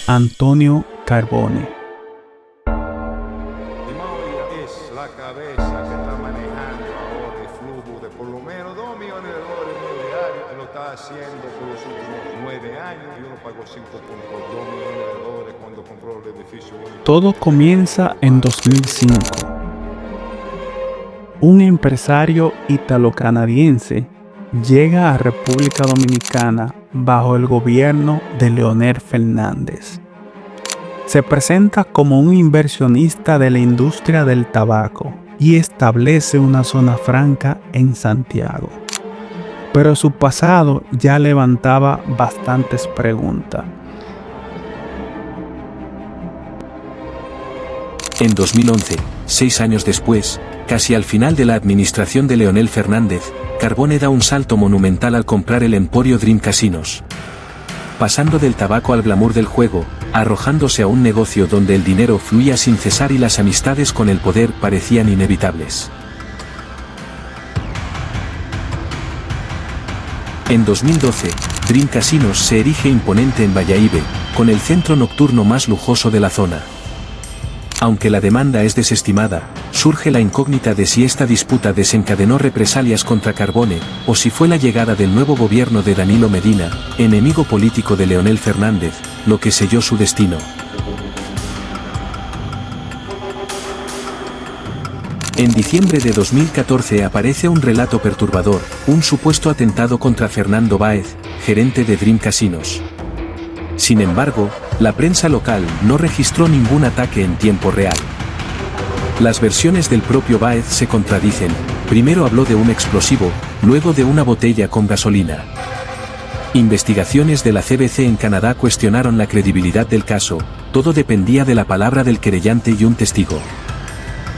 Antonio Carbone. Es la cabeza que está manejando ahora el flujo de por lo menos 2 millones de dólares diarios, que lo está haciendo por los últimos 9 años, y uno pagó 5.2 millones de dólares cuando compró el edificio. Todo comienza en 2005. Un empresario italo-canadiense llega a República Dominicana bajo el gobierno de Leonel Fernández. Se presenta como un inversionista de la industria del tabaco y establece una zona franca en Santiago. Pero su pasado ya levantaba bastantes preguntas. En 2011, 6 años después, casi al final de la administración de Leonel Fernández, Carbone da un salto monumental al comprar el Emporio Dream Casinos. Pasando del tabaco al glamour del juego, arrojándose a un negocio donde el dinero fluía sin cesar y las amistades con el poder parecían inevitables. En 2012, Dream Casinos se erige imponente en Bayahibe, con el centro nocturno más lujoso de la zona. Aunque la demanda es desestimada, surge la incógnita de si esta disputa desencadenó represalias contra Carbone, o si fue la llegada del nuevo gobierno de Danilo Medina, enemigo político de Leonel Fernández, lo que selló su destino. En diciembre de 2014 aparece un relato perturbador, un supuesto atentado contra Fernando Báez, gerente de Dream Casinos. Sin embargo, la prensa local no registró ningún ataque en tiempo real. Las versiones del propio Báez se contradicen, primero habló de un explosivo, luego de una botella con gasolina. Investigaciones de la CBC en Canadá cuestionaron la credibilidad del caso, todo dependía de la palabra del querellante y un testigo.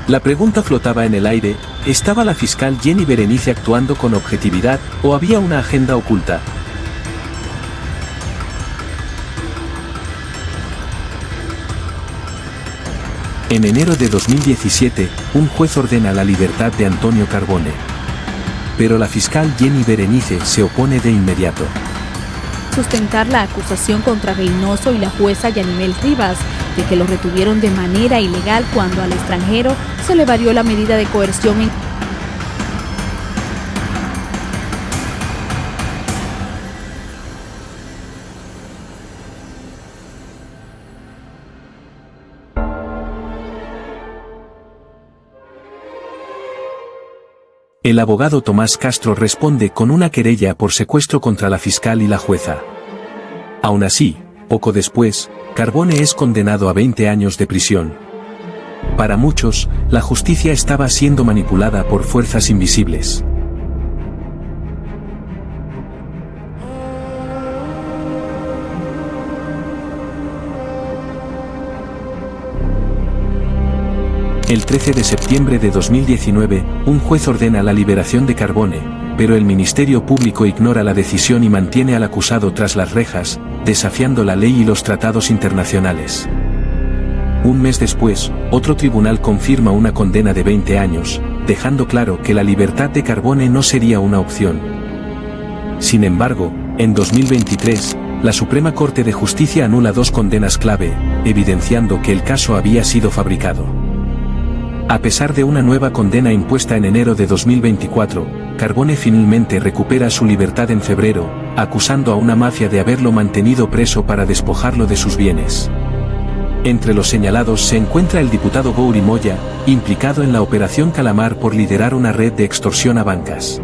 La pregunta flotaba en el aire, ¿estaba la fiscal Jenny Berenice actuando con objetividad, o había una agenda oculta? En enero de 2017, un juez ordena la libertad de Antonio Carbone. Pero la fiscal Jenny Berenice se opone de inmediato. Sustentar la acusación contra Reynoso y la jueza Yanimel Rivas de que lo retuvieron de manera ilegal cuando al extranjero se le varió la medida de coerción en El abogado Tomás Castro responde con una querella por secuestro contra la fiscal y la jueza. Aún así, poco después, Carbone es condenado a 20 años de prisión. Para muchos, la justicia estaba siendo manipulada por fuerzas invisibles. El 13 de septiembre de 2019, un juez ordena la liberación de Carbone, pero el Ministerio Público ignora la decisión y mantiene al acusado tras las rejas, desafiando la ley y los tratados internacionales. Un mes después, otro tribunal confirma una condena de 20 años, dejando claro que la libertad de Carbone no sería una opción. Sin embargo, en 2023, la Suprema Corte de Justicia anula 2 condenas clave, evidenciando que el caso había sido fabricado. A pesar de una nueva condena impuesta en enero de 2024, Carbone finalmente recupera su libertad en febrero, acusando a una mafia de haberlo mantenido preso para despojarlo de sus bienes. Entre los señalados se encuentra el diputado Gouri Moya, implicado en la Operación Calamar por liderar una red de extorsión a bancas.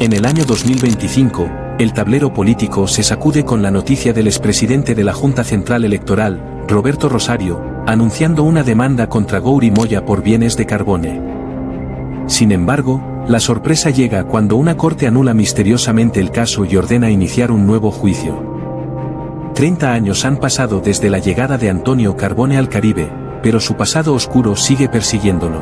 En el año 2025, el tablero político se sacude con la noticia del expresidente de la Junta Central Electoral, Roberto Rosario, anunciando una demanda contra Gouri Moya por bienes de Carbone. Sin embargo, la sorpresa llega cuando una corte anula misteriosamente el caso y ordena iniciar un nuevo juicio. 30 años han pasado desde la llegada de Antonio Carbone al Caribe, pero su pasado oscuro sigue persiguiéndolo.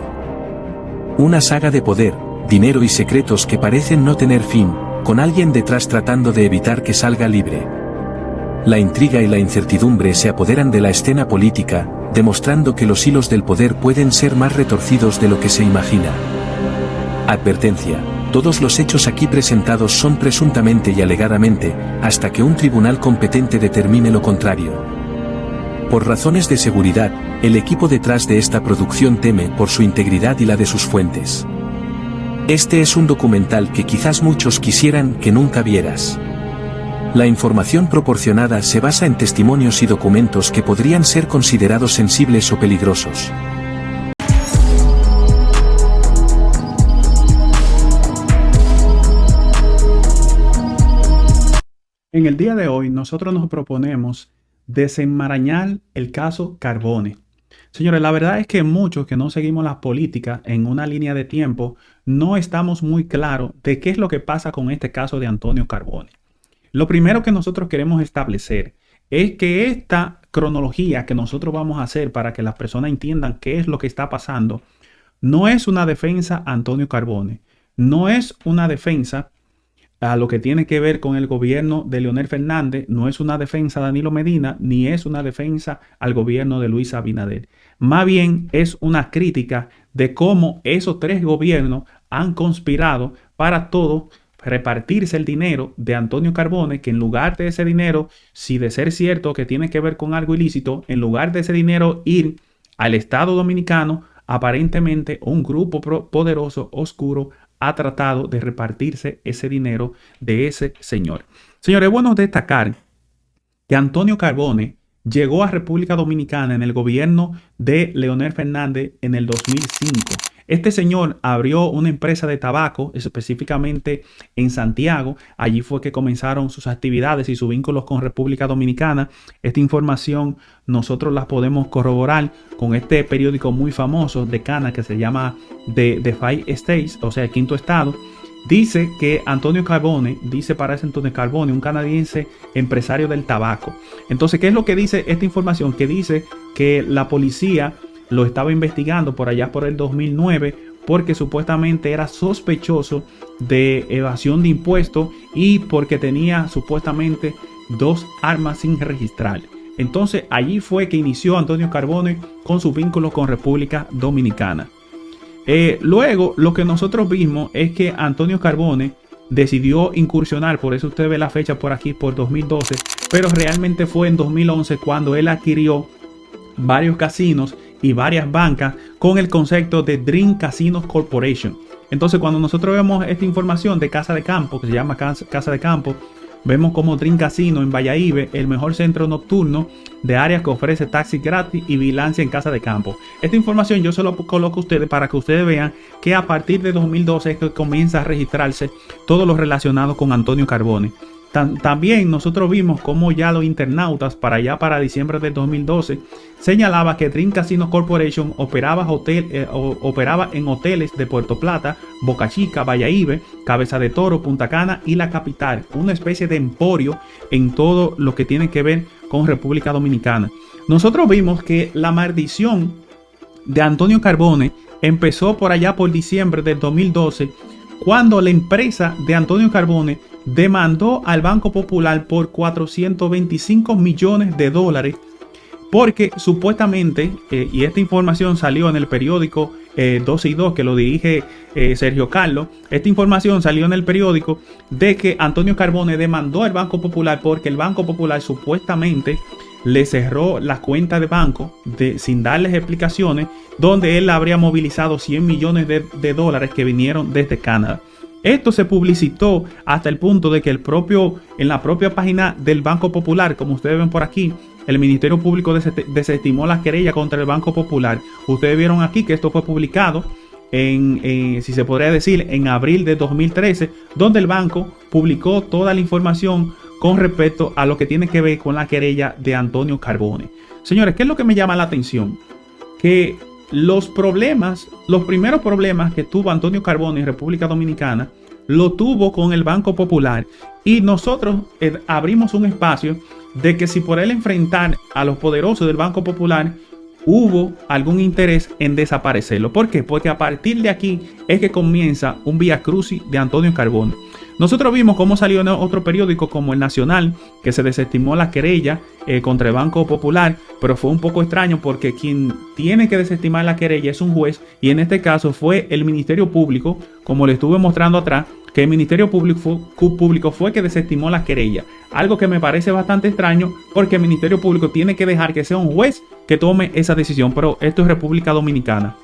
Una saga de poder, dinero y secretos que parecen no tener fin, con alguien detrás tratando de evitar que salga libre. La intriga y la incertidumbre se apoderan de la escena política, demostrando que los hilos del poder pueden ser más retorcidos de lo que se imagina. Advertencia: Todos los hechos aquí presentados son presuntamente y alegadamente, hasta que un tribunal competente determine lo contrario. Por razones de seguridad, el equipo detrás de esta producción teme por su integridad y la de sus fuentes. Este es un documental que quizás muchos quisieran que nunca vieras. La información proporcionada se basa en testimonios y documentos que podrían ser considerados sensibles o peligrosos. En el día de hoy nosotros nos proponemos desenmarañar el caso Carbone. Señores, la verdad es que muchos que no seguimos las políticas en una línea de tiempo no estamos muy claros de qué es lo que pasa con este caso de Antonio Carbone. Lo primero que nosotros queremos establecer es que esta cronología que nosotros vamos a hacer para que las personas entiendan qué es lo que está pasando no es una defensa a Antonio Carbone, no es una defensa a lo que tiene que ver con el gobierno de Leonel Fernández, no es una defensa a Danilo Medina, ni es una defensa al gobierno de Luis Abinader. Más bien es una crítica de cómo esos tres gobiernos han conspirado para todo repartirse el dinero de Antonio Carbone, que en lugar de ese dinero, si de ser cierto que tiene que ver con algo ilícito, en lugar de ese dinero ir al Estado Dominicano, aparentemente un grupo poderoso, oscuro, ha tratado de repartirse ese dinero de ese señor. Señores, es bueno destacar que Antonio Carbone llegó a República Dominicana en el gobierno de Leonel Fernández en el 2005. Este señor abrió una empresa de tabaco, específicamente en Santiago. Allí fue que comenzaron sus actividades y sus vínculos con República Dominicana. Esta información nosotros la podemos corroborar con este periódico muy famoso de Cana que se llama The Five States, o sea, el quinto estado. Dice que Antonio Carbone, dice para ese Antonio Carbone, un canadiense empresario del tabaco. Entonces, ¿qué es lo que dice esta información? Que dice que la policía lo estaba investigando por allá por el 2009 porque supuestamente era sospechoso de evasión de impuestos y porque tenía supuestamente 2 armas sin registrar. Entonces allí fue que inició Antonio Carbone con sus vínculos con República Dominicana. Luego lo que nosotros vimos es que Antonio Carbone decidió incursionar, por eso usted ve la fecha por aquí, por 2012, pero realmente fue en 2011 cuando él adquirió varios casinos y varias bancas con el concepto de Dream Casinos Corporation. Entonces cuando nosotros vemos esta información de Casa de Campo, que se llama Casa de Campo, vemos como Dream Casino en Valladolid, el mejor centro nocturno de áreas que ofrece taxi gratis y vigilancia en Casa de Campo. Esta información yo se lo coloco a ustedes para que ustedes vean que a partir de 2012 es que comienza a registrarse todo lo relacionado con Antonio Carbone. También nosotros vimos cómo ya los internautas para diciembre del 2012 señalaba que Dream Casino Corporation operaba en hoteles de Puerto Plata, Boca Chica, Valladolid, Cabeza de Toro, Punta Cana y La Capital, una especie de emporio en todo lo que tiene que ver con República Dominicana. Nosotros vimos que la maldición de Antonio Carbone empezó por allá por diciembre del 2012 cuando la empresa de Antonio Carbone demandó al Banco Popular por 425 millones de dólares porque supuestamente, y esta información salió en el periódico 12 y 2 que lo dirige Sergio Carlos, esta información salió en el periódico de que Antonio Carbone demandó al Banco Popular porque el Banco Popular supuestamente le cerró la cuenta de banco sin darles explicaciones, donde él habría movilizado 100 millones de dólares que vinieron desde Canadá. Esto se publicitó hasta el punto de que en la propia página del Banco Popular, como ustedes ven por aquí, el Ministerio Público desestimó la querella contra el Banco Popular. Ustedes vieron aquí que esto fue publicado si se podría decir, en abril de 2013, donde el banco publicó toda la información con respecto a lo que tiene que ver con la querella de Antonio Carbone. Señores, ¿qué es lo que me llama la atención? Que los primeros problemas que tuvo Antonio Carbone en República Dominicana, lo tuvo con el Banco Popular. Y nosotros abrimos un espacio de que si por él enfrentar a los poderosos del Banco Popular, hubo algún interés en desaparecerlo. ¿Por qué? Porque a partir de aquí es que comienza un vía crucis de Antonio Carbone. Nosotros vimos cómo salió en otro periódico como El Nacional, que se desestimó la querella contra el Banco Popular, pero fue un poco extraño porque quien tiene que desestimar la querella es un juez, y en este caso fue el Ministerio Público, como le estuve mostrando atrás, que el Ministerio Público fue que desestimó la querella. Algo que me parece bastante extraño porque el Ministerio Público tiene que dejar que sea un juez que tome esa decisión, pero esto es República Dominicana.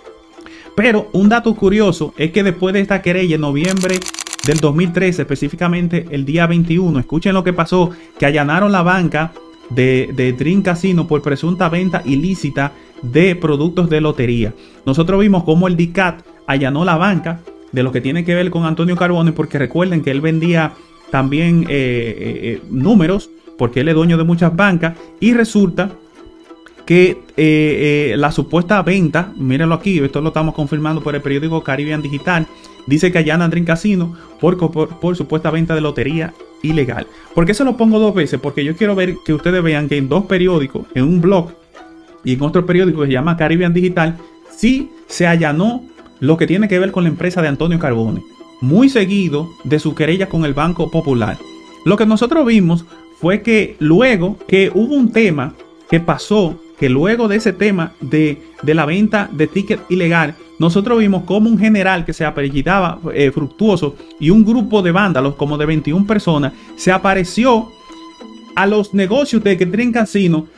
Pero un dato curioso es que después de esta querella en noviembre del 2013, específicamente el día 21, escuchen lo que pasó, que allanaron la banca de Dream Casino por presunta venta ilícita de productos de lotería. Nosotros vimos cómo el DICAT allanó la banca de lo que tiene que ver con Antonio Carbone, porque recuerden que él vendía también números, porque él es dueño de muchas bancas, y resulta que la supuesta venta, mírenlo aquí, esto lo estamos confirmando por el periódico Caribbean Digital, dice que allanan Dream Casino por supuesta venta de lotería ilegal. ¿Por qué se lo pongo dos veces? Porque yo quiero ver que ustedes vean que en dos periódicos, en un blog y en otro periódico que se llama Caribbean Digital, sí se allanó lo que tiene que ver con la empresa de Antonio Carbone, muy seguido de su querella con el Banco Popular. Lo que nosotros vimos fue que luego que hubo un tema que pasó, que luego de ese tema de la venta de ticket ilegal, nosotros vimos como un general que se apellidaba Fructuoso y un grupo de vándalos como de 21 personas se apareció a los negocios de Dream Casino,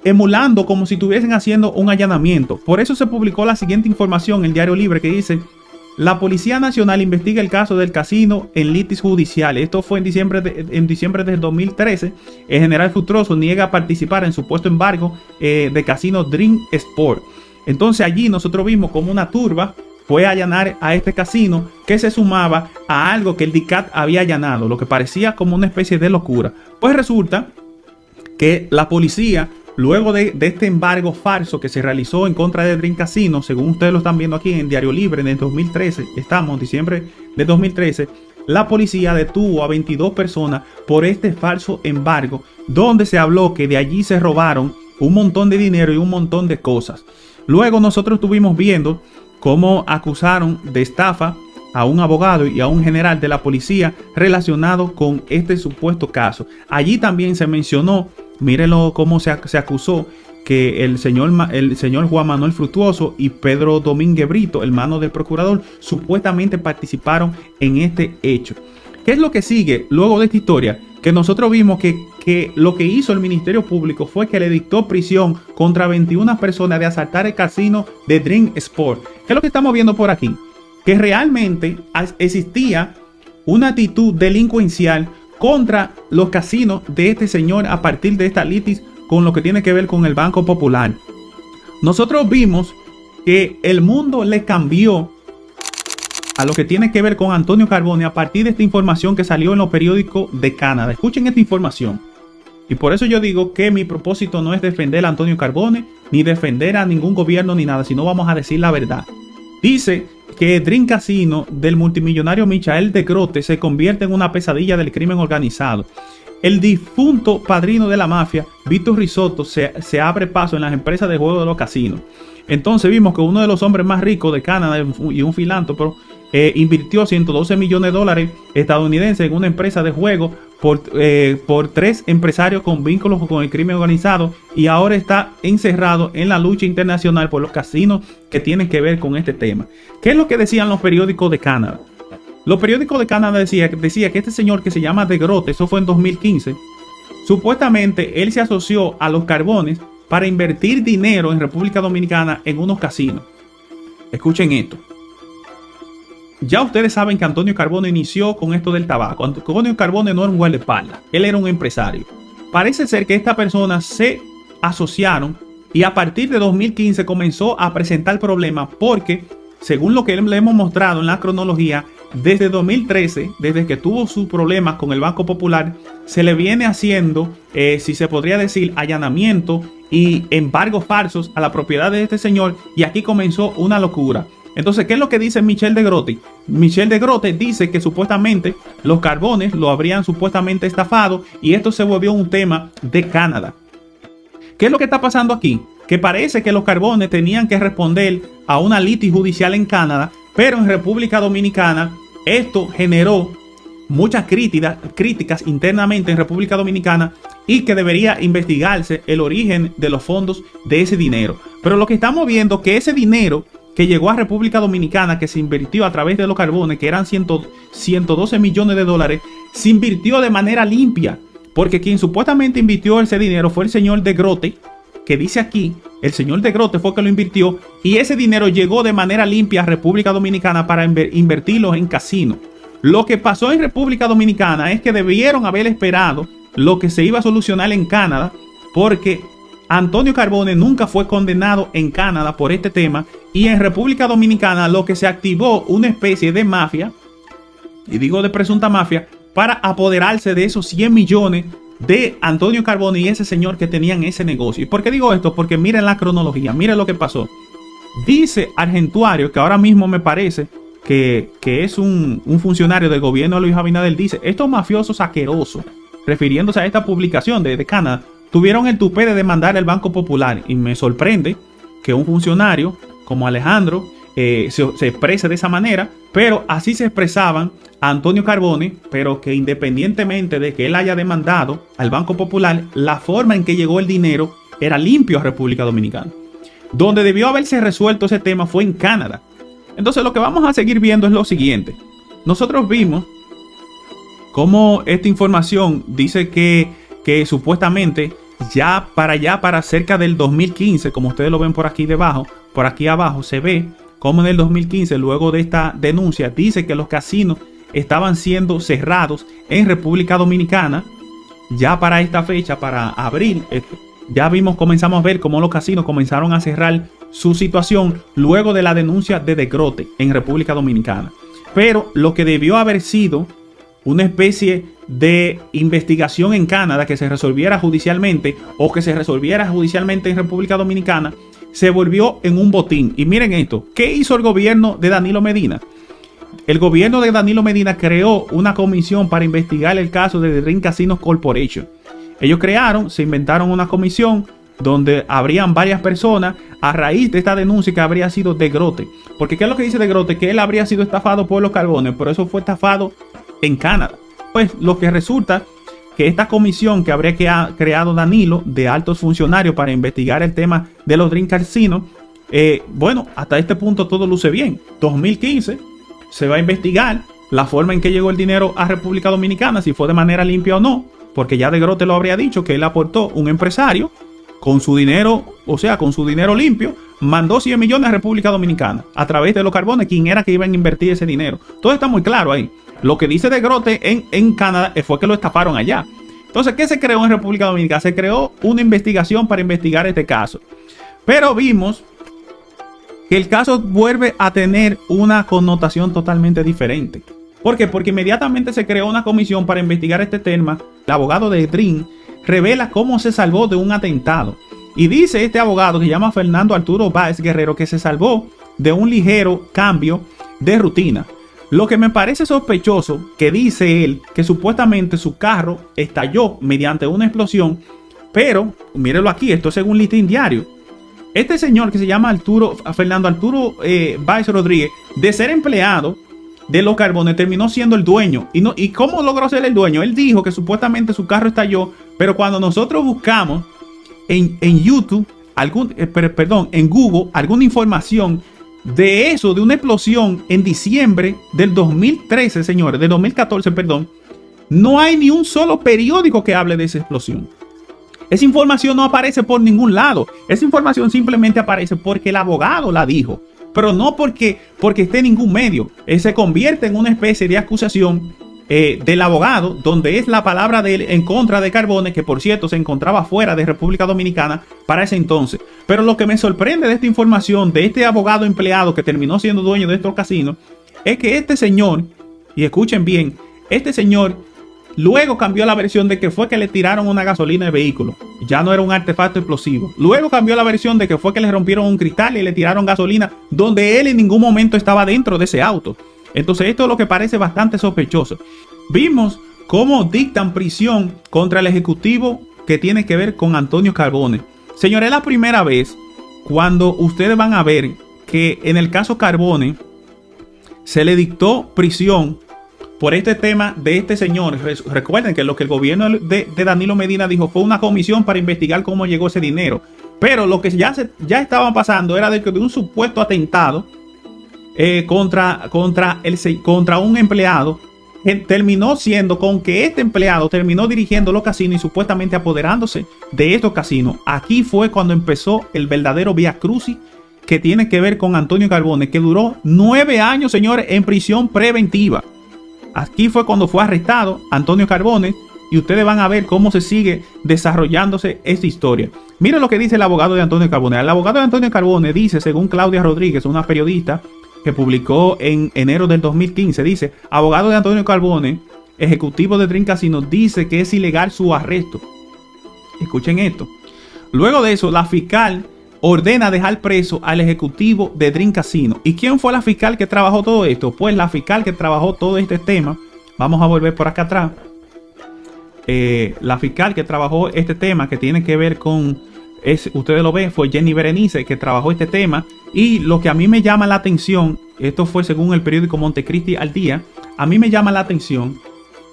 emulando como si estuviesen haciendo un allanamiento. Por eso se publicó la siguiente información en el Diario Libre, que dice: la Policía Nacional investiga el caso del casino en litis judiciales. Esto fue en diciembre del 2013. El general Fructuoso niega participar en supuesto embargo de casino Dream Sport. Entonces allí nosotros vimos como una turba fue a allanar a este casino, que se sumaba a algo que el DICAT había allanado, lo que parecía como una especie de locura. Pues resulta que la policía, luego de este embargo falso que se realizó en contra de Dream Casino, según ustedes lo están viendo aquí en Diario Libre, en el 2013, estamos en diciembre de 2013, la policía detuvo a 22 personas por este falso embargo, donde se habló que de allí se robaron un montón de dinero y un montón de cosas. Luego nosotros estuvimos viendo cómo acusaron de estafa a un abogado y a un general de la policía relacionado con este supuesto caso. Allí también se mencionó, mírenlo cómo se acusó, que el señor Juan Manuel Fructuoso y Pedro Domínguez Brito, hermano del procurador, supuestamente participaron en este hecho. ¿Qué es lo que sigue luego de esta historia? Que nosotros vimos que lo que hizo el Ministerio Público fue que le dictó prisión contra 21 personas de asaltar el casino de Dream Sport. ¿Qué es lo que estamos viendo por aquí? Que realmente existía una actitud delincuencial contra los casinos de este señor a partir de esta litis con lo que tiene que ver con el Banco Popular. Nosotros vimos que el mundo le cambió a lo que tiene que ver con Antonio Carbone a partir de esta información que salió en los periódicos de Canadá. Escuchen esta información. Y por eso yo digo que mi propósito no es defender a Antonio Carbone, ni defender a ningún gobierno, ni nada, sino vamos a decir la verdad. Dice que Dream Casino del multimillonario Michael de Grote se convierte en una pesadilla del crimen organizado. El difunto padrino de la mafia, Víctor Risotto, se abre paso en las empresas de juego de los casinos. Entonces vimos que uno de los hombres más ricos de Canadá y un filántropo invirtió 112 millones de dólares estadounidenses en una empresa de juego por 3 empresarios con vínculos con el crimen organizado, y ahora está encerrado en la lucha internacional por los casinos que tienen que ver con este tema. ¿Qué es lo que decían los periódicos de Canadá? Los periódicos de Canadá decía que este señor que se llama de Grote, eso fue en 2015, supuestamente él se asoció a los Carbones para invertir dinero en República Dominicana en unos casinos. Escuchen esto. Ya ustedes saben que Antonio Carbone inició con esto del tabaco. Antonio Carbone no era un guardaespaldas, él era un empresario. Parece ser que estas personas se asociaron y a partir de 2015 comenzó a presentar problemas porque, según lo que le hemos mostrado en la cronología, desde 2013, desde que tuvo sus problemas con el Banco Popular, se le viene haciendo, si se podría decir, allanamiento y embargos falsos a la propiedad de este señor, y aquí comenzó una locura. Entonces, ¿qué es lo que dice Michel de Grote? Michel de Grote dice que supuestamente los Carbones lo habrían supuestamente estafado y esto se volvió un tema de Canadá. ¿Qué es lo que está pasando aquí? Que parece que los Carbones tenían que responder a una litis judicial en Canadá, pero en República Dominicana esto generó muchas críticas internamente en República Dominicana y que debería investigarse el origen de los fondos de ese dinero. Pero lo que estamos viendo es que ese dinero que llegó a República Dominicana, que se invirtió a través de los carbones, que eran 112 millones de dólares, se invirtió de manera limpia, porque quien supuestamente invirtió ese dinero fue el señor de Grote, que dice aquí, el señor de Grote fue que lo invirtió, y ese dinero llegó de manera limpia a República Dominicana para invertirlo en casinos. Lo que pasó en República Dominicana es que debieron haber esperado lo que se iba a solucionar en Canadá, porque Antonio Carbone nunca fue condenado en Canadá por este tema, y en República Dominicana lo que se activó una especie de mafia, y digo de presunta mafia, para apoderarse de esos 100 millones de Antonio Carbone y ese señor que tenían ese negocio. ¿Y por qué digo esto? Porque miren la cronología, miren lo que pasó. Dice Argentuario, que ahora mismo me parece que es un funcionario del gobierno de Luis Abinader, dice: estos mafiosos asquerosos, refiriéndose a esta publicación de Canadá, tuvieron el tupé de demandar el Banco Popular. Y me sorprende que un funcionario como Alejandro se exprese de esa manera, pero así se expresaban a Antonio Carbone, pero que independientemente de que él haya demandado al Banco Popular, la forma en que llegó el dinero era limpio a República Dominicana. Donde debió haberse resuelto ese tema fue en Canadá. Entonces lo que vamos a seguir viendo es lo siguiente. Nosotros vimos cómo esta información dice que supuestamente ya para cerca del 2015, como ustedes lo ven por aquí debajo, por aquí abajo se ve como en el 2015, luego de esta denuncia, dice que los casinos estaban siendo cerrados en República Dominicana. Ya para esta fecha, para abril, ya comenzamos a ver cómo los casinos comenzaron a cerrar su situación luego de la denuncia de De Grote en República Dominicana. Pero lo que debió haber sido una especie de investigación en Canadá que se resolviera judicialmente, o que se resolviera judicialmente en República Dominicana, se volvió en un botín. Y miren esto, ¿qué hizo el gobierno de Danilo Medina? El gobierno de Danilo Medina creó una comisión para investigar el caso de The Dream Casinos Corporation. Ellos se inventaron una comisión donde habrían varias personas a raíz de esta denuncia que habría sido De Grote. Porque ¿qué es lo que dice De Grote? Que él habría sido estafado por los carbones, pero eso fue estafado en Canadá. Pues lo que resulta que esta comisión que habría creado Danilo, de altos funcionarios para investigar el tema de los Dream Casinos, bueno, hasta este punto todo luce bien. 2015 se va a investigar la forma en que llegó el dinero a República Dominicana, si fue de manera limpia o no, porque ya De Grote lo habría dicho, que él aportó un empresario con su dinero, o sea, con su dinero limpio, mandó 100 millones a República Dominicana a través de los carbones, quien era que iban a invertir ese dinero. Todo está muy claro ahí. Lo que dice De Grote en Canadá fue que lo estafaron allá. Entonces, ¿qué se creó en República Dominicana? Se creó una investigación para investigar este caso. Pero vimos que el caso vuelve a tener una connotación totalmente diferente. ¿Por qué? Porque inmediatamente se creó una comisión para investigar este tema. El abogado de Dream revela cómo se salvó de un atentado. Y dice este abogado, que se llama Fernando Arturo Báez Guerrero, que se salvó de un ligero cambio de rutina. Lo que me parece sospechoso, que dice él que supuestamente su carro estalló mediante una explosión, pero mírenlo aquí, esto es según Listín Diario. Este señor que se llama Fernando Arturo Báez Rodríguez, de ser empleado de los carbones, terminó siendo el dueño. ¿Y cómo logró ser el dueño? Él dijo que supuestamente su carro estalló, pero cuando nosotros buscamos en YouTube, en Google, alguna información de eso, de una explosión en diciembre del 2013, señores, del 2014, perdón, no hay ni un solo periódico que hable de esa explosión. Esa información no aparece por ningún lado. Esa información simplemente aparece porque el abogado la dijo, pero no porque esté en ningún medio. Se convierte en una especie de acusación del abogado, donde es la palabra de él en contra de Carbone, que por cierto se encontraba fuera de República Dominicana para ese entonces. Pero lo que me sorprende de esta información, de este abogado empleado que terminó siendo dueño de estos casinos, es que este señor, y escuchen bien, este señor luego cambió la versión de que fue que le tiraron una gasolina de vehículo. Ya no era un artefacto explosivo. Luego cambió la versión de que fue que le rompieron un cristal y le tiraron gasolina, donde él en ningún momento estaba dentro de ese auto. Entonces esto es lo que parece bastante sospechoso. Vimos cómo dictan prisión contra el ejecutivo que tiene que ver con Antonio Carbone. Señores, es la primera vez cuando ustedes van a ver que en el caso Carbone se le dictó prisión por este tema de este señor. Recuerden que lo que el gobierno de Danilo Medina dijo fue una comisión para investigar cómo llegó ese dinero. Pero lo que ya estaba pasando era de un supuesto atentado contra un empleado. Terminó siendo con que este empleado terminó dirigiendo los casinos y supuestamente apoderándose de estos casinos. Aquí fue cuando empezó el verdadero vía crucis que tiene que ver con Antonio Carbone, que duró 9 años, señores, en prisión preventiva. Aquí fue cuando fue arrestado Antonio Carbone y ustedes van a ver cómo se sigue desarrollándose esta historia. Miren lo que dice el abogado de Antonio Carbone. El abogado de Antonio Carbone dice, según Claudia Rodríguez, una periodista que publicó en enero del 2015, dice: abogado de Antonio Carbone, ejecutivo de Dream Casino, dice que es ilegal su arresto. Escuchen esto. Luego de eso, la fiscal ordena dejar preso al ejecutivo de Dream Casino. ¿Y quién fue la fiscal que trabajó todo esto? Pues la fiscal que trabajó todo este tema, vamos a volver por acá atrás. La fiscal que trabajó este tema que tiene que ver con, ustedes lo ven, fue Jenny Berenice, que trabajó este tema. Y lo que a mí me llama la atención, esto fue según el periódico Montecristi al Día, a mí me llama la atención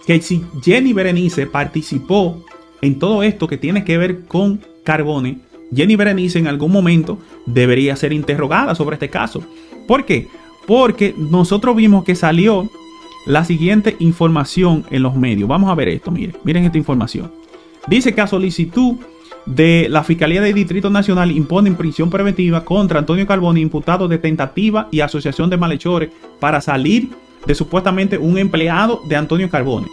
que si Jenny Berenice participó en todo esto que tiene que ver con Carbone, Jenny Berenice en algún momento debería ser interrogada sobre este caso. ¿Por qué? Porque nosotros vimos que salió la siguiente información en los medios. Vamos a ver esto, miren esta información. Dice que a solicitud de la Fiscalía del Distrito Nacional imponen prisión preventiva contra Antonio Carbone, imputado de tentativa y asociación de malhechores para salir de supuestamente un empleado de Antonio Carbone.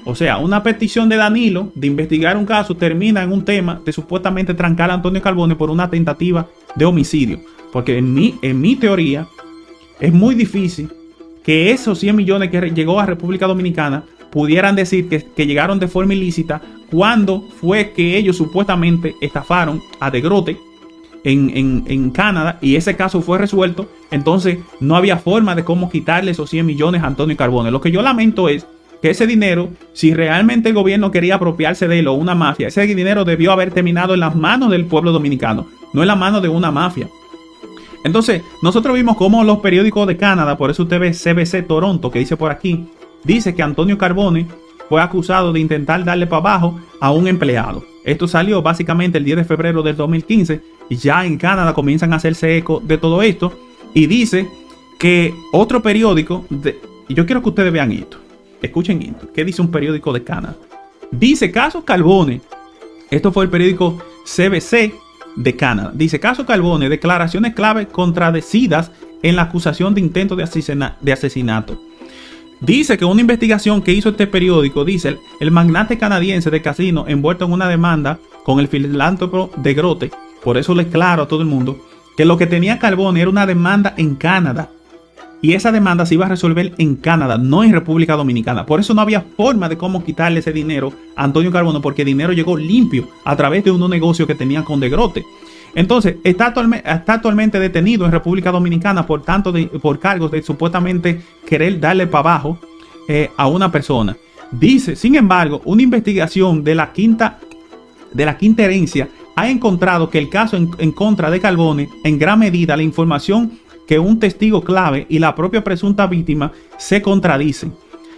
O sea, una petición de Danilo de investigar un caso termina en un tema de supuestamente trancar a Antonio Carbone por una tentativa de homicidio. Porque en mi teoría es muy difícil que esos 100 millones que llegó a República Dominicana pudieran decir que llegaron de forma ilícita cuando fue que ellos supuestamente estafaron a De Grote en Canadá y ese caso fue resuelto. Entonces no había forma de cómo quitarle esos 100 millones a Antonio Carbone. Lo que yo lamento es que ese dinero, si realmente el gobierno quería apropiarse de él o una mafia, ese dinero debió haber terminado en las manos del pueblo dominicano, no en las manos de una mafia. Entonces, nosotros vimos cómo los periódicos de Canadá, por eso usted ve CBC Toronto, que dice por aquí, dice que Antonio Carbone fue acusado de intentar darle para abajo a un empleado. Esto salió básicamente el 10 de febrero del 2015 y ya en Canadá comienzan a hacerse eco de todo esto. Y dice que otro periódico, y yo quiero que ustedes vean esto. Escuchen esto. ¿Qué dice un periódico de Canadá? Dice caso Carbone. Esto fue el periódico CBC de Canadá. Dice caso Carbone, declaraciones clave contradecidas en la acusación de intento de asesinato. Dice que una investigación que hizo este periódico, dice el magnate canadiense de casino envuelto en una demanda con el filántropo De Grote. Por eso le claro a todo el mundo que lo que tenía Carbone era una demanda en Canadá. Y esa demanda se iba a resolver en Canadá, no en República Dominicana. Por eso no había forma de cómo quitarle ese dinero a Antonio Carbone, porque el dinero llegó limpio a través de unos negocios que tenían con De Grote. Entonces, está actualmente detenido en República Dominicana por cargos de supuestamente querer darle para abajo a una persona. Dice, sin embargo, una investigación de la quinta herencia ha encontrado que el caso en contra de Carbone, en gran medida, la información que un testigo clave y la propia presunta víctima se contradicen.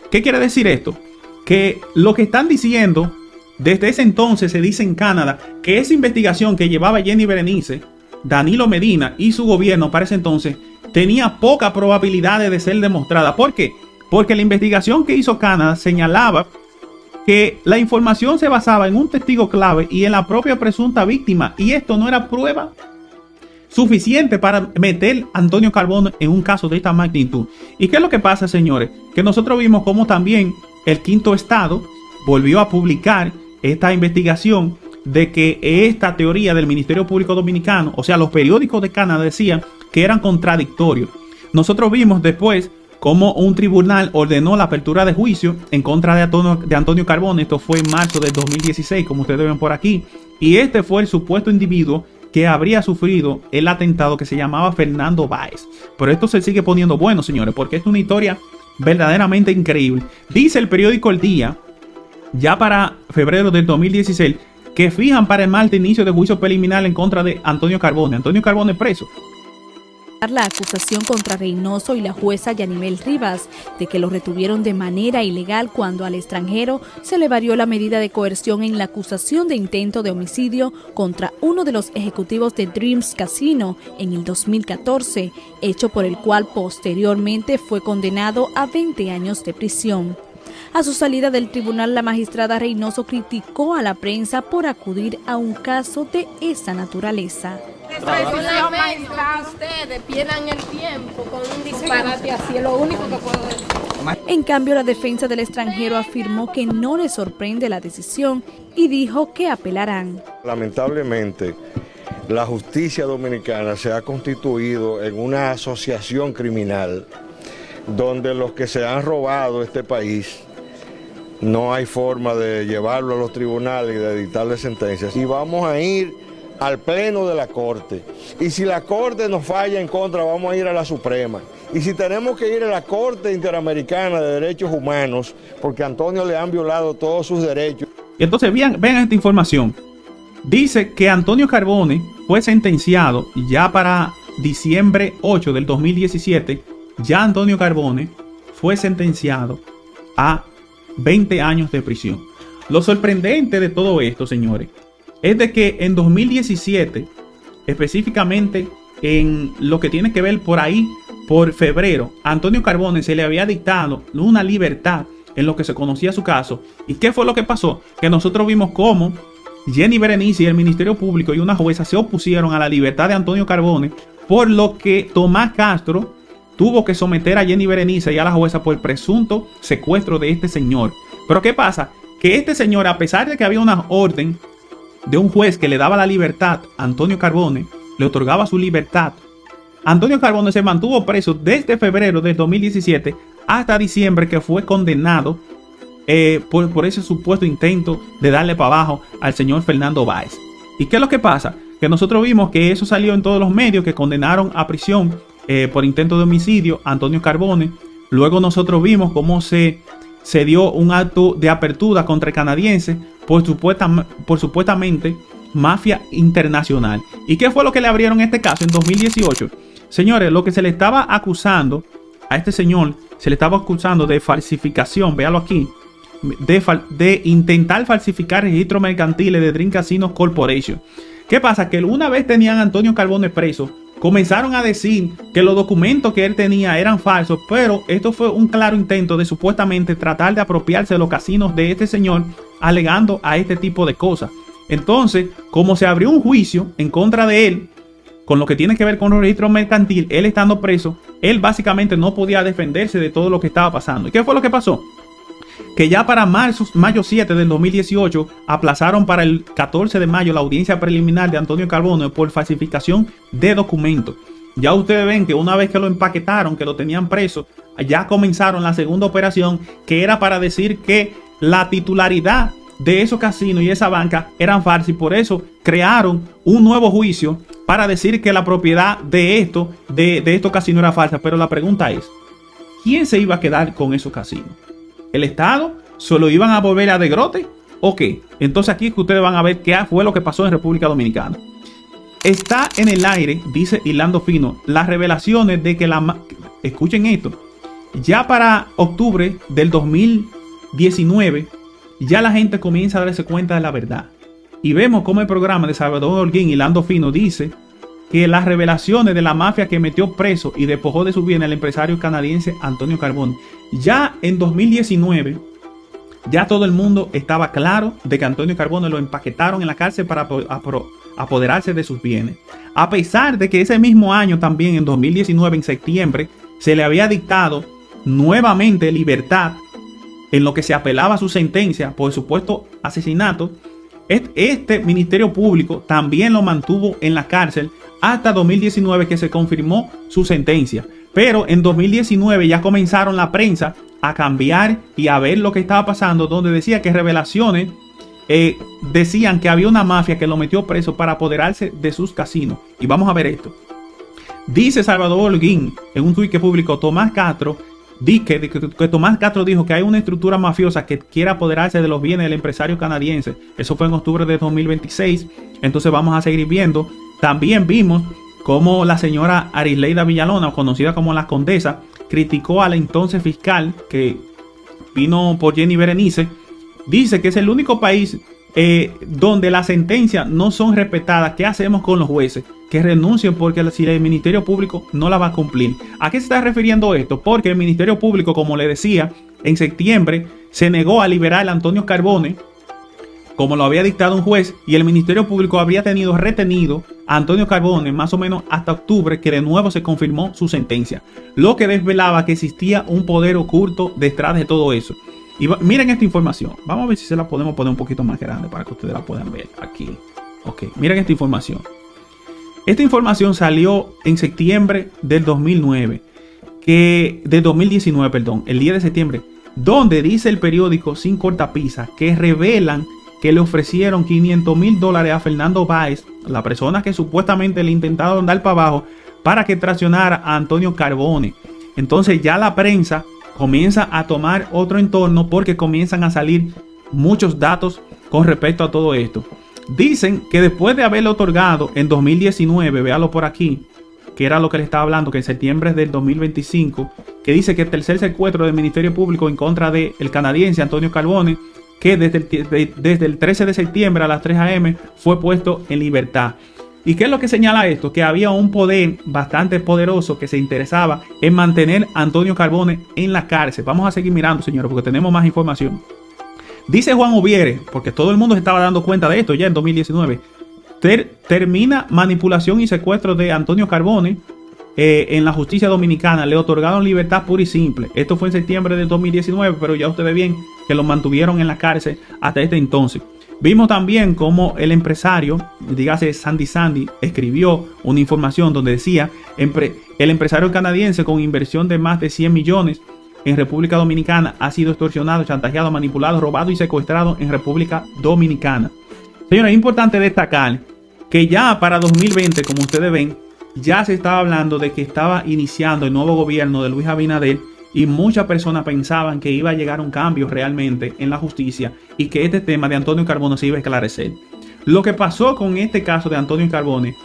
¿Qué quiere decir esto? Que lo que están diciendo desde ese entonces se dice en Canadá que esa investigación que llevaba Jenny Berenice, Danilo Medina y su gobierno para ese entonces tenía poca probabilidad de ser demostrada. ¿Por qué? Porque la investigación que hizo Canadá señalaba que la información se basaba en un testigo clave y en la propia presunta víctima, y esto no era prueba suficiente para meter a Antonio Carbone en un caso de esta magnitud. ¿Y qué es lo que pasa, señores? Que nosotros vimos como también el Quinto Estado volvió a publicar esta investigación de que esta teoría del Ministerio Público Dominicano, o sea, los periódicos de Canadá decían que eran contradictorios. Nosotros vimos después cómo un tribunal ordenó la apertura de juicio en contra de Antonio Carbone. Esto fue en marzo del 2016, como ustedes ven por aquí. Y este fue el supuesto individuo que habría sufrido el atentado, que se llamaba Fernando Báez. Pero esto se sigue poniendo bueno, señores, porque es una historia verdaderamente increíble. Dice el periódico El Día, ya para febrero del 2016, que fijan para el martes inicio de juicio preliminar en contra de Antonio Carbone. Antonio Carbone preso. La acusación contra Reynoso y la jueza Yanimel Rivas de que lo retuvieron de manera ilegal cuando al extranjero se le varió la medida de coerción en la acusación de intento de homicidio contra uno de los ejecutivos de Dreams Casino en el 2014, hecho por el cual posteriormente fue condenado a 20 años de prisión. A su salida del tribunal, la magistrada Reynoso criticó a la prensa por acudir a un caso de esa naturaleza. Ustedes pierdan el tiempo con un disparate así, es lo único que puedo decir. En cambio, la defensa del extranjero afirmó que no le sorprende la decisión y dijo que apelarán. Lamentablemente, la justicia dominicana se ha constituido en una asociación criminal donde los que se han robado este país no hay forma de llevarlo a los tribunales y de dictarle sentencias. Y vamos a ir al pleno de la Corte. Y si la Corte nos falla en contra, vamos a ir a la Suprema. Y si tenemos que ir a la Corte Interamericana de Derechos Humanos, porque a Antonio le han violado todos sus derechos. Y entonces vean esta información. Dice que Antonio Carbone fue sentenciado ya para diciembre 8 del 2017. Ya Antonio Carbone fue sentenciado a 20 años de prisión. Lo sorprendente de todo esto, señores, es de que en 2017, específicamente en lo que tiene que ver por ahí, por febrero, a Antonio Carbone se le había dictado una libertad en lo que se conocía su caso. ¿Y qué fue lo que pasó? Que nosotros vimos cómo Jenny Berenice y el Ministerio Público y una jueza se opusieron a la libertad de Antonio Carbone, por lo que Tomás Castro tuvo que someter a Jenny Berenice y a la jueza por el presunto secuestro de este señor. Pero ¿qué pasa? Que este señor, a pesar de que había una orden de un juez que le daba la libertad a Antonio Carbone, le otorgaba su libertad, Antonio Carbone se mantuvo preso desde febrero del 2017 hasta diciembre, que fue condenado por ese supuesto intento de darle para abajo al señor Fernando Báez. ¿Y qué es lo que pasa? Que nosotros vimos que eso salió en todos los medios, que condenaron a prisión por intento de homicidio a Antonio Carbone. Luego nosotros vimos cómo se dio un acto de apertura contra el canadiense por supuestamente mafia internacional. ¿Y qué fue lo que le abrieron este caso en 2018? Señores, lo que se le estaba acusando a este señor, se le estaba acusando de falsificación, véalo aquí, de intentar falsificar registros mercantiles de Dream Casino Corporation. ¿Qué pasa? Que una vez tenían a Antonio Carbone preso, comenzaron a decir que los documentos que él tenía eran falsos, pero esto fue un claro intento de supuestamente tratar de apropiarse de los casinos de este señor, alegando a este tipo de cosas. Entonces, como se abrió un juicio en contra de él, con lo que tiene que ver con los registros mercantiles, él estando preso, él básicamente no podía defenderse de todo lo que estaba pasando. ¿Y qué fue lo que pasó? Que ya para mayo 7 del 2018 aplazaron para el 14 de mayo la audiencia preliminar de Antonio Carbone por falsificación de documentos. Ya ustedes ven que una vez que lo empaquetaron, que lo tenían preso, ya comenzaron la segunda operación, que era para decir que la titularidad de esos casinos y esa banca eran falsas, y por eso crearon un nuevo juicio para decir que la propiedad de estos casinos era falsa. Pero la pregunta es, ¿quién se iba a quedar con esos casinos? ¿El Estado? ¿Se lo iban a volver a degrote? ¿O qué? Entonces aquí que ustedes van a ver qué fue lo que pasó en República Dominicana. Está en el aire, dice Irlando Fino, las revelaciones de que escuchen esto, ya para octubre del 2019, ya la gente comienza a darse cuenta de la verdad. Y vemos cómo el programa de Salvador Holguín y Irlando Fino dice que las revelaciones de la mafia que metió preso y despojó de su bien al empresario canadiense Antonio Carbone. Ya en 2019, ya todo el mundo estaba claro de que Antonio Carbone lo empaquetaron en la cárcel para apoderarse de sus bienes. A pesar de que ese mismo año también, en 2019, en septiembre, se le había dictado nuevamente libertad en lo que se apelaba a su sentencia por supuesto asesinato. Este Ministerio Público también lo mantuvo en la cárcel hasta 2019, que se confirmó su sentencia. Pero en 2019 ya comenzaron la prensa a cambiar y a ver lo que estaba pasando, donde decía que revelaciones decían que había una mafia que lo metió preso para apoderarse de sus casinos. Y vamos a ver esto. Dice Salvador Holguín en un tuit que publicó Tomás Castro, que Tomás Castro dijo que hay una estructura mafiosa que quiere apoderarse de los bienes del empresario canadiense. Eso fue en octubre de 2026. Entonces vamos a seguir viendo. También vimos como la señora Arisleida Villalona, conocida como la Condesa, criticó al entonces fiscal que vino por Jenny Berenice. Dice que es el único país donde las sentencias no son respetadas. ¿Qué hacemos con los jueces? Que renuncien porque si el Ministerio Público no la va a cumplir. ¿A qué se está refiriendo esto? Porque el Ministerio Público, como le decía, en septiembre se negó a liberar a Antonio Carbone, como lo había dictado un juez, y el Ministerio Público habría tenido retenido a Antonio Carbone más o menos hasta octubre, que de nuevo se confirmó su sentencia, lo que desvelaba que existía un poder oculto detrás de todo eso. Y miren esta información, vamos a ver si se la podemos poner un poquito más grande para que ustedes la puedan ver aquí. Ok, miren esta información. Esta información salió en septiembre del 2019, del 2019, perdón, el 10 de septiembre, donde dice el periódico Sin Cortapisa que revelan que le ofrecieron $500,000 a Fernando Báez, la persona que supuestamente le intentaron dar para abajo, para que traicionara a Antonio Carbone. Entonces ya la prensa comienza a tomar otro entorno porque comienzan a salir muchos datos con respecto a todo esto. Dicen que después de haberle otorgado en 2019, véalo por aquí, que era lo que le estaba hablando, que en septiembre del 2025, que dice que el tercer secuestro del Ministerio Público en contra del canadiense Antonio Carbone, que desde el 13 de septiembre a las 3 a.m. fue puesto en libertad. ¿Y qué es lo que señala esto? Que había un poder bastante poderoso que se interesaba en mantener a Antonio Carbone en la cárcel. Vamos a seguir mirando, señores, porque tenemos más información. Dice Juan Ubiere, porque todo el mundo se estaba dando cuenta de esto ya en 2019, termina manipulación y secuestro de Antonio Carbone en la justicia dominicana. Le otorgaron libertad pura y simple. Esto fue en septiembre de 2019, pero ya ustedes ven que lo mantuvieron en la cárcel hasta este entonces. Vimos también cómo el empresario, dígase Sandy, escribió una información donde decía el empresario canadiense con inversión de más de 100 millones en República Dominicana ha sido extorsionado, chantajeado, manipulado, robado y secuestrado en República Dominicana. Señores, es importante destacar que ya para 2020, como ustedes ven, ya se estaba hablando de que estaba iniciando el nuevo gobierno de Luis Abinader y muchas personas pensaban que iba a llegar un cambio realmente en la justicia y que este tema de Antonio Carbone se iba a esclarecer. Lo que pasó con este caso de Antonio Carbone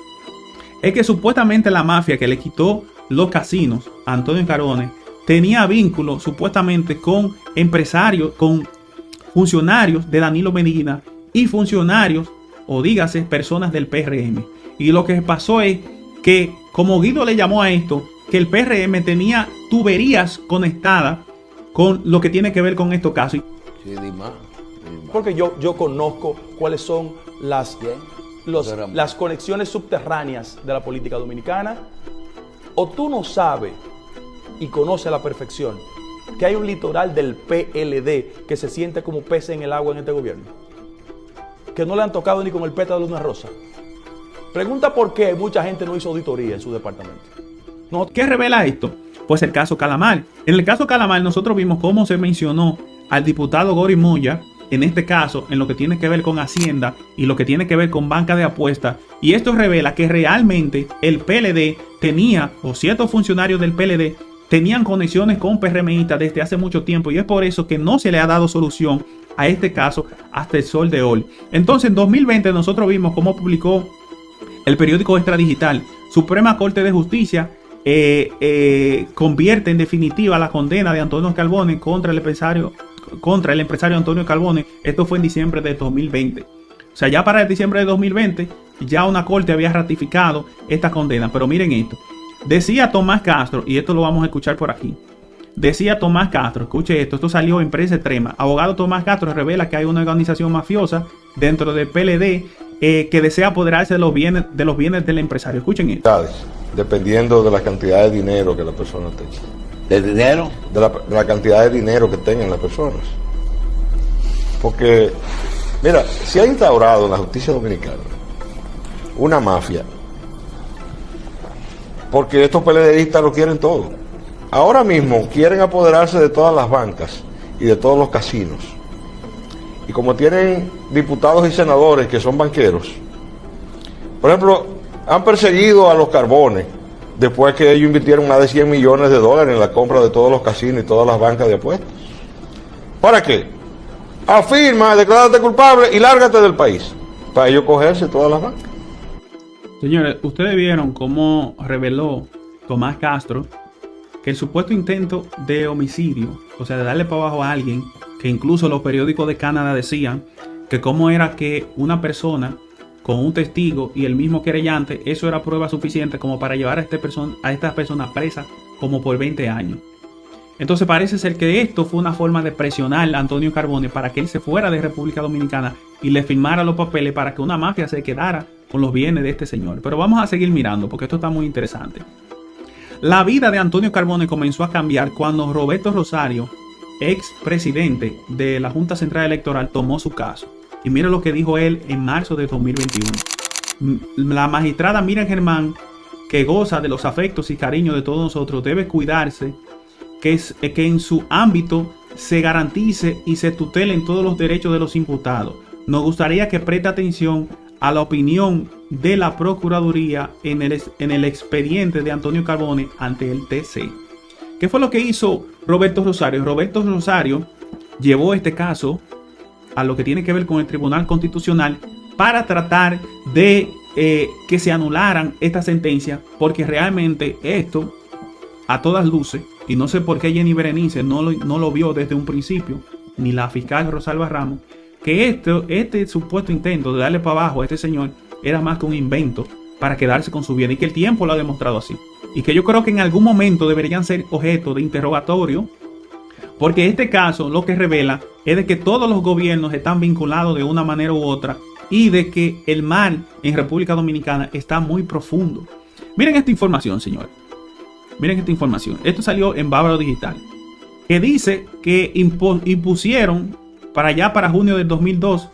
es que supuestamente la mafia que le quitó los casinos a Antonio Carbone tenía vínculos supuestamente con empresarios, con funcionarios de Danilo Medina y funcionarios, o dígase, personas del PRM. Y lo que pasó es que, como Guido le llamó a esto, que el PRM tenía tuberías conectadas con lo que tiene que ver con estos casos. Porque yo conozco cuáles son las conexiones subterráneas de la política dominicana. O tú no sabes y conoces a la perfección que hay un litoral del PLD que se siente como pez en el agua en este gobierno, que no le han tocado ni con el pétalo de una rosa. Pregunta por qué mucha gente no hizo auditoría en su departamento. No. ¿Qué revela esto? Pues el caso Calamar. En el caso Calamar nosotros vimos cómo se mencionó al diputado Gori Moya, en este caso, en lo que tiene que ver con Hacienda y lo que tiene que ver con banca de apuestas. Y esto revela que realmente el PLD tenía, o ciertos funcionarios del PLD, tenían conexiones con PRMistas desde hace mucho tiempo. Y es por eso que no se le ha dado solución a este caso hasta el sol de hoy. Entonces, en 2020 nosotros vimos cómo publicó el periódico Extradigital: Suprema Corte de Justicia convierte en definitiva la condena de Antonio Carbone contra el empresario Antonio Carbone. Esto fue en diciembre de 2020. O sea, ya para el diciembre de 2020 ya una corte había ratificado esta condena. Pero miren esto. Decía Tomás Castro, y esto lo vamos a escuchar por aquí. Decía Tomás Castro, escuche esto salió en Prensa Extrema. Abogado Tomás Castro revela que hay una organización mafiosa dentro del PLD que desea apoderarse de los bienes del empresario. Escuchen esto. Dependiendo de la cantidad de dinero que la persona tenga. ¿De dinero? De la cantidad de dinero que tengan las personas. Porque, mira, se ha instaurado en la justicia dominicana una mafia, porque estos PLDistas lo quieren todo. Ahora mismo quieren apoderarse de todas las bancas y de todos los casinos. Y como tienen diputados y senadores que son banqueros, por ejemplo, han perseguido a los Carbones después que ellos invirtieron más de $100 millones en la compra de todos los casinos y todas las bancas de apuestas. ¿Para qué? Afirma, declárate culpable y lárgate del país, para ellos cogerse todas las bancas. Señores, ustedes vieron cómo reveló Tomás Castro que el supuesto intento de homicidio, o sea, de darle para abajo a alguien, que incluso los periódicos de Canadá decían que cómo era que una persona con un testigo y el mismo querellante, eso era prueba suficiente como para llevar a esta persona presa como por 20 años. Entonces parece ser que esto fue una forma de presionar a Antonio Carbone para que él se fuera de República Dominicana y le firmara los papeles para que una mafia se quedara con los bienes de este señor. Pero vamos a seguir mirando porque esto está muy interesante. La vida de Antonio Carbone comenzó a cambiar cuando Roberto Rosario, ex presidente de la Junta Central Electoral, tomó su caso. Y mira lo que dijo él en marzo de 2021. La magistrada Miriam Germán, que goza de los afectos y cariños de todos nosotros, debe cuidarse que en su ámbito se garantice y se tutelen todos los derechos de los imputados. Nos gustaría que preste atención a la opinión de la Procuraduría en el expediente de Antonio Carbone ante el TC. ¿Qué fue lo que hizo Roberto Rosario? Roberto Rosario llevó este caso a lo que tiene que ver con el Tribunal Constitucional para tratar de que se anularan esta sentencia, porque realmente esto, a todas luces, y no sé por qué Jenny Berenice no lo vio desde un principio, ni la fiscal Rosalba Ramos, que este supuesto intento de darle para abajo a este señor era más que un invento para quedarse con su bien, y que el tiempo lo ha demostrado así. Y que yo creo que en algún momento deberían ser objeto de interrogatorio, porque este caso lo que revela es de que todos los gobiernos están vinculados de una manera u otra y de que el mal en República Dominicana está muy profundo. Miren esta información, señores. Miren esta información. Esto salió en Bávaro Digital, que dice que impusieron para junio del 2002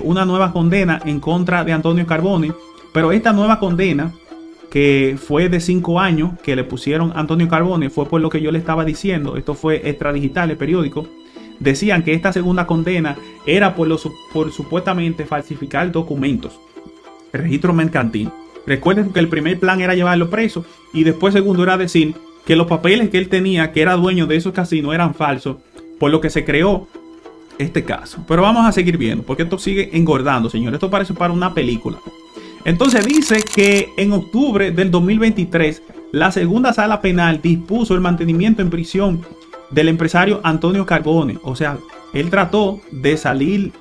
una nueva condena en contra de Antonio Carbone, pero esta nueva condena, que fue de 5 años que le pusieron a Antonio Carbone, fue por lo que yo le estaba diciendo. Esto fue Extradigital, el periódico. Decían que esta segunda condena era por supuestamente falsificar documentos, el registro mercantil. Recuerden que el primer plan era llevarlo preso, y después segundo era decir que los papeles que él tenía, que era dueño de esos casinos, eran falsos, por lo que se creó este caso. Pero vamos a seguir viendo, porque esto sigue engordando, señores. Esto parece para una película. Entonces dice que en octubre del 2023 la segunda sala penal dispuso el mantenimiento en prisión del empresario Antonio Carbone. O sea, él trató de salir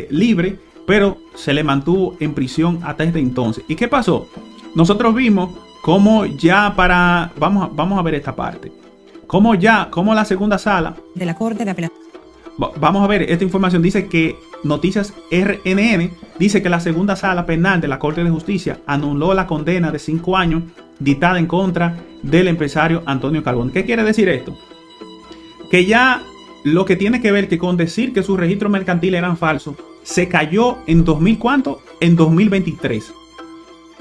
libre, pero se le mantuvo en prisión hasta este entonces. ¿Y qué pasó? Nosotros vimos cómo ya vamos a ver esta parte. Cómo la segunda sala de la Corte de Apelación. Vamos a ver, esta información dice que Noticias RNN dice que la segunda sala penal de la Corte de Justicia anuló la condena de 5 años dictada en contra del empresario Antonio Carbone. ¿Qué quiere decir esto? Que ya lo que tiene que ver que con decir que sus registros mercantiles eran falsos se cayó en 2000, ¿cuánto? En 2023.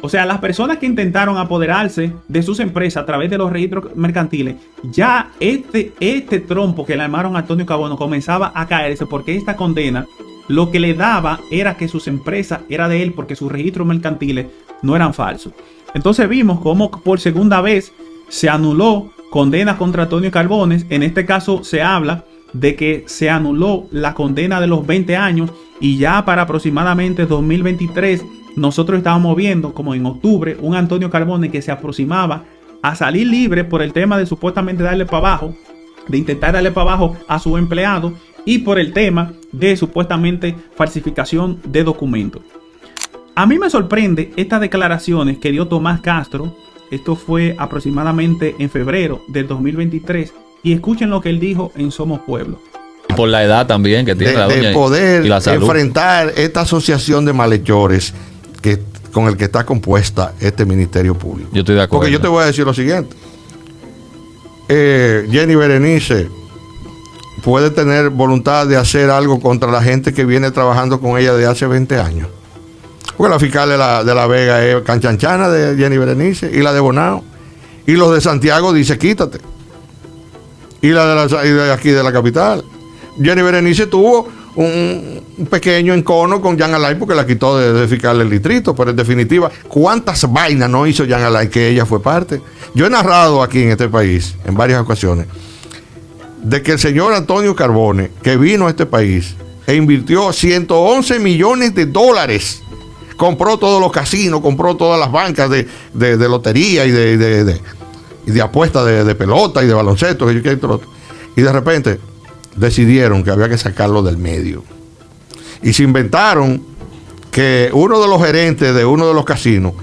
O sea, las personas que intentaron apoderarse de sus empresas a través de los registros mercantiles, ya este trompo que le armaron a Antonio Carbone comenzaba a caerse, porque esta condena lo que le daba era que sus empresas eran de él, porque sus registros mercantiles no eran falsos. Entonces vimos cómo por segunda vez se anuló condena contra Antonio Carbone. En este caso se habla de que se anuló la condena de los 20 años, y ya para aproximadamente 2023 nosotros estábamos viendo como en octubre un Antonio Carbone que se aproximaba a salir libre por el tema de supuestamente darle para abajo, de intentar darle para abajo a su empleado, y por el tema de supuestamente falsificación de documentos. A mí me sorprende estas declaraciones que dio Tomás Castro. Esto fue aproximadamente en febrero del 2023, y escuchen lo que él dijo en Somos Pueblo. Y por la edad también que tiene la doña, de poder y la salud, enfrentar esta asociación de malhechores con el que está compuesta este Ministerio Público. Yo estoy de acuerdo. Porque yo te voy a decir lo siguiente. Jenny Berenice puede tener voluntad de hacer algo contra la gente que viene trabajando con ella de hace 20 años. Porque la fiscal de la Vega es canchanchana de Jenny Berenice, y la de Bonao. Y los de Santiago dice quítate. Y la de aquí de la capital. Jenny Berenice tuvo un pequeño encono con Jean Alain porque la quitó de fiscal del distrito, pero en definitiva, ¿cuántas vainas no hizo Jean Alain que ella fue parte? Yo he narrado aquí en este país, en varias ocasiones, de que el señor Antonio Carbone, que vino a este país e invirtió $111 millones compró todos los casinos, compró todas las bancas de lotería y de apuestas de pelota y de baloncesto. Y de repente decidieron que había que sacarlo del medio. Y se inventaron que uno de los gerentes de uno de los casinos,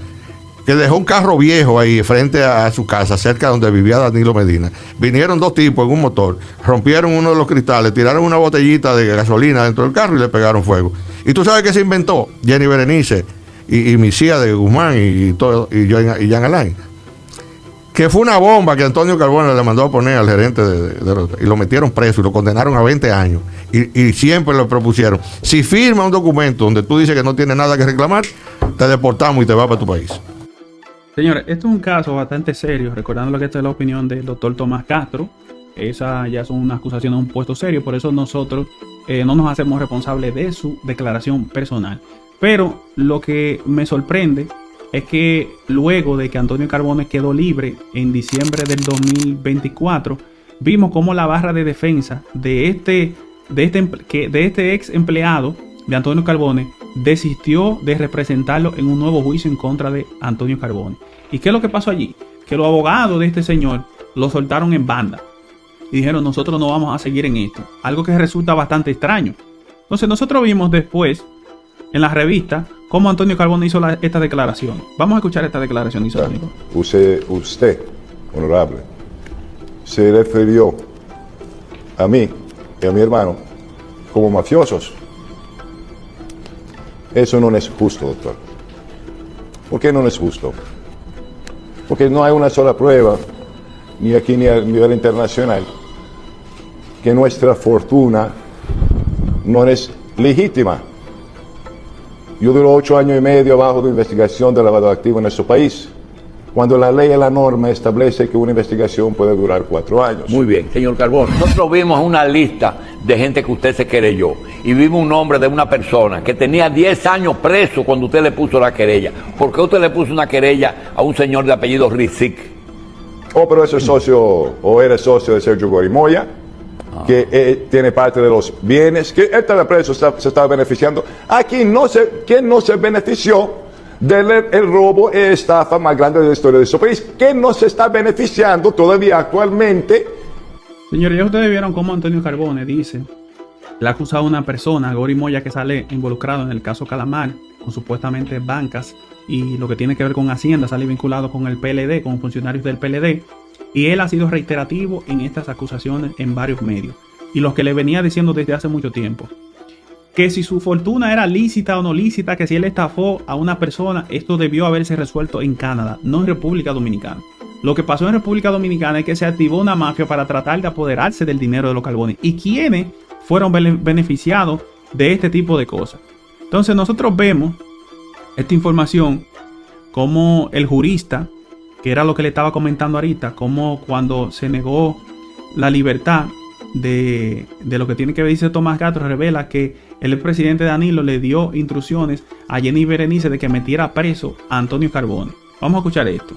que dejó un carro viejo ahí frente a su casa, cerca de donde vivía Danilo Medina, vinieron dos tipos en un motor, rompieron uno de los cristales, tiraron una botellita de gasolina dentro del carro y le pegaron fuego. ¿Y tú sabes qué se inventó? Jenny Berenice y Misia de Guzmán y Jean Alain. Que fue una bomba que Antonio Carbone le mandó a poner al gerente y lo metieron preso y lo condenaron a 20 años. Y siempre le propusieron, si firma un documento donde tú dices que no tienes nada que reclamar, te deportamos y te vas para tu país. Señores, esto es un caso bastante serio, recordando que esta es la opinión del doctor Tomás Castro. Esa ya son una acusación de un puesto serio, por eso nosotros no nos hacemos responsables de su declaración personal. Pero lo que me sorprende es que luego de que Antonio Carbone quedó libre en diciembre del 2024, vimos cómo la barra de defensa de este ex empleado de Antonio Carbone desistió de representarlo en un nuevo juicio en contra de Antonio Carbone. ¿Y qué es lo que pasó allí? Que los abogados de este señor lo soltaron en banda y dijeron, nosotros no vamos a seguir en esto. Algo que resulta bastante extraño. Entonces nosotros vimos después en la revista cómo Antonio Carbone hizo esta declaración. Vamos a escuchar esta declaración. Usted, honorable, se refirió a mí y a mi hermano como mafiosos. Eso no es justo, doctor. ¿Por qué no es justo? Porque no hay una sola prueba, ni aquí ni a nivel internacional, que nuestra fortuna no es legítima. Yo duré 8 años y medio bajo de investigación de lavado de activos en nuestro país, cuando la ley y la norma establece que una investigación puede durar 4 años. Muy bien, señor Carbone. Nosotros vimos una lista de gente que usted se querelló y vimos un nombre de una persona que tenía 10 años preso cuando usted le puso la querella. ¿Por qué usted le puso una querella a un señor de apellido Rizik? Pero ese socio, o eres socio de Sergio Gorimoya, que tiene parte de los bienes, que él está preso, se está beneficiando. Aquí ¿quién no se benefició del robo e estafa más grande de la historia de este país? ¿Quién no se está beneficiando todavía actualmente? Señores, ya ustedes vieron cómo Antonio Carbone dice, le ha acusado a una persona, Gorimoya, que sale involucrado en el caso Calamar, con supuestamente bancas y lo que tiene que ver con Hacienda, sale vinculado con el PLD, con funcionarios del PLD. Y él ha sido reiterativo en estas acusaciones en varios medios. Y los que le venía diciendo desde hace mucho tiempo. Que si su fortuna era lícita o no lícita, que si él estafó a una persona, esto debió haberse resuelto en Canadá, no en República Dominicana. Lo que pasó en República Dominicana es que se activó una mafia para tratar de apoderarse del dinero de los Carbones. ¿Y quiénes fueron beneficiados de este tipo de cosas? Entonces nosotros vemos esta información como el jurista, que era lo que le estaba comentando ahorita, como cuando se negó la libertad de lo que tiene que ver, dice Tomás Castro, revela que el presidente Danilo le dio instrucciones a Jenny Berenice de que metiera preso a Antonio Carbone. Vamos a escuchar esto.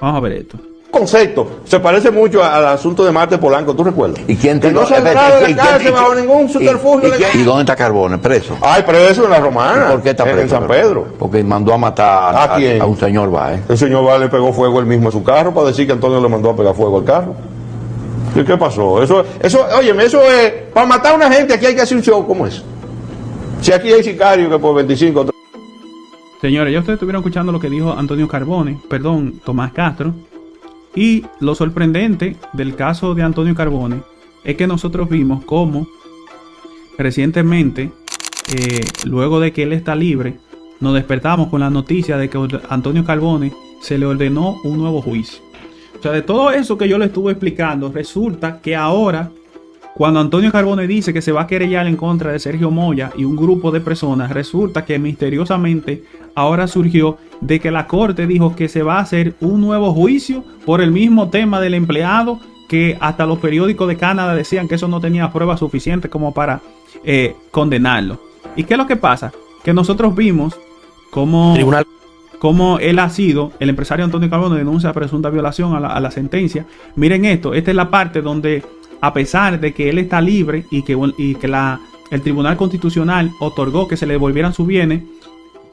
Vamos a ver esto. Concepto, se parece mucho al asunto de Marte Polanco, ¿tú recuerdas? ¿Y quién te que no se entraba de la cárcel bajo ningún subterfugio legal? ¿Y dónde está Carbone? ¿Preso? Ay, preso en la Romana. ¿Y por qué está preso? En San Pedro. Porque mandó a matar a un señor Báez. El señor Báez le pegó fuego él mismo a su carro para decir que Antonio le mandó a pegar fuego al carro. ¿Y qué pasó? Óyeme, eso es, para matar a una gente aquí hay que hacer un show como eso. Si aquí hay sicarios que por 25... Señores, ya ustedes estuvieron escuchando lo que dijo Antonio Carbone, Tomás Castro. Y lo sorprendente del caso de Antonio Carbone es que nosotros vimos cómo recientemente, luego de que él está libre, nos despertamos con la noticia de que a Antonio Carbone se le ordenó un nuevo juicio. O sea, de todo eso que yo le estuve explicando, resulta que ahora, cuando Antonio Carbone dice que se va a querellar en contra de Sergio Moya y un grupo de personas, resulta que misteriosamente ahora surgió de que la corte dijo que se va a hacer un nuevo juicio por el mismo tema del empleado, que hasta los periódicos de Canadá decían que eso no tenía pruebas suficientes como para condenarlo. ¿Y qué es lo que pasa? Que nosotros vimos cómo él ha sido, el empresario Antonio Carbone denuncia presunta violación a la sentencia. Miren esto, esta es la parte donde, a pesar de que él está libre y que el Tribunal Constitucional otorgó que se le devolvieran sus bienes,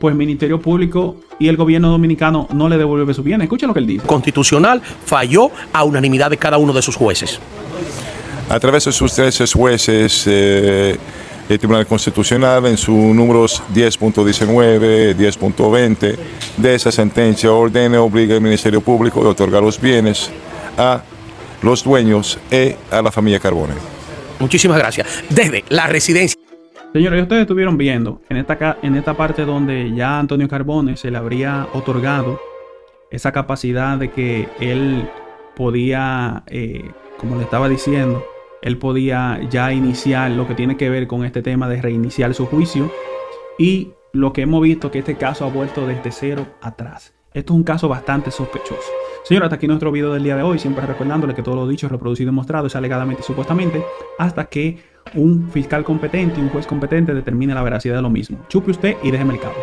pues el Ministerio Público y el gobierno dominicano no le devuelve su bien. Escucha lo que él dice. Constitucional falló a unanimidad de cada uno de sus jueces. A través de sus 13 jueces, el Tribunal Constitucional en sus números 10.19, 10.20 de esa sentencia ordena y obliga al Ministerio Público a otorgar los bienes a los dueños y a la familia Carbone. Muchísimas gracias. Desde la residencia. Señores, ustedes estuvieron viendo en esta parte donde ya a Antonio Carbone se le habría otorgado esa capacidad de que él podía, como le estaba diciendo, él podía ya iniciar lo que tiene que ver con este tema de reiniciar su juicio. Y lo que hemos visto que este caso ha vuelto desde cero atrás. Esto es un caso bastante sospechoso. Señores, hasta aquí nuestro video del día de hoy. Siempre recordándole que todo lo dicho, reproducido y mostrado es alegadamente y supuestamente hasta que un fiscal competente, un juez competente determine la veracidad de lo mismo. Chupe usted y déjeme el cabo.